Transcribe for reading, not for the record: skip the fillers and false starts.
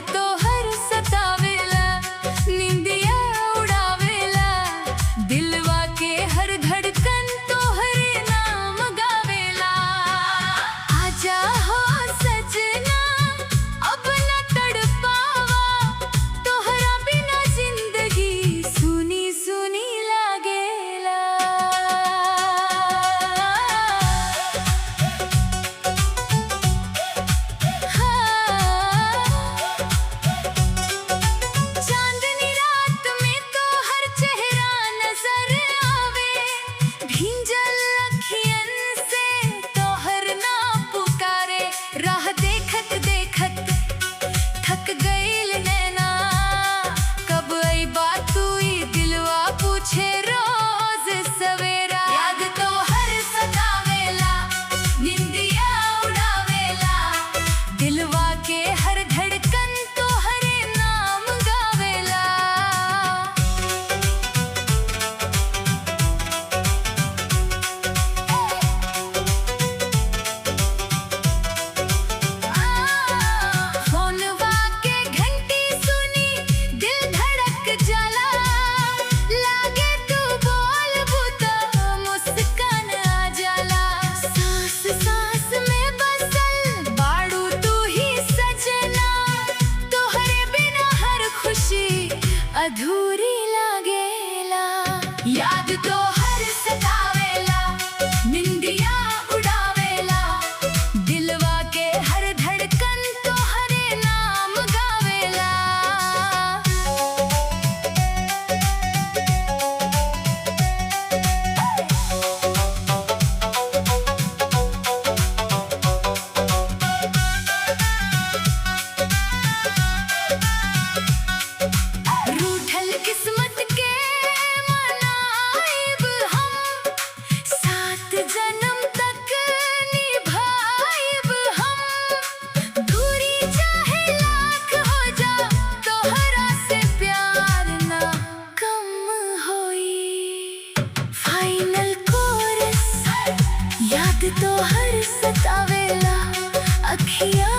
तो हर सतावेला, निंदिया उड़ावेला, दिलवा के हर धड़कन तोहरे नाम गावेला। आजा हो सजना अब न तड़पावा, तोहरा बिना जिंदगी सुनी सुनी लागेला। चांदनी रात में तो हर चेहरा नजर आवे, भींजल अखियन से तोहर ना पुकारे। राह देखत देखत थक गईल नैना, कब आई बात हुई दिलवा पूछे रोज सवेरा। याद तो हर सतावेला, निंदिया उड़ावेला, दिलवा के हर धड़कन तोहरे नाम गावेला। फोनवा के घंटी सुनी दिल धड़क जाला, लागे तू बोलबू तो मुस्कान आ जाला। सांस सांस में बसल बाड़ू तू ही सजना, तोहरे बिना हर खुशी अधूरी लागेला। याद तो हर सतावेला, निंदिया उड़ावेला, दिलवा के हर धड़कन तोहरे नाम गावेला। रूठल किस्मत के मनाइब हम, सात जन्म तक निभाइब हम। दूरी चाहे लाख हो जा, तोहरा से प्यार ना कम होई। फाइनल कोरस याद तो हर सतावेला, अखियाँ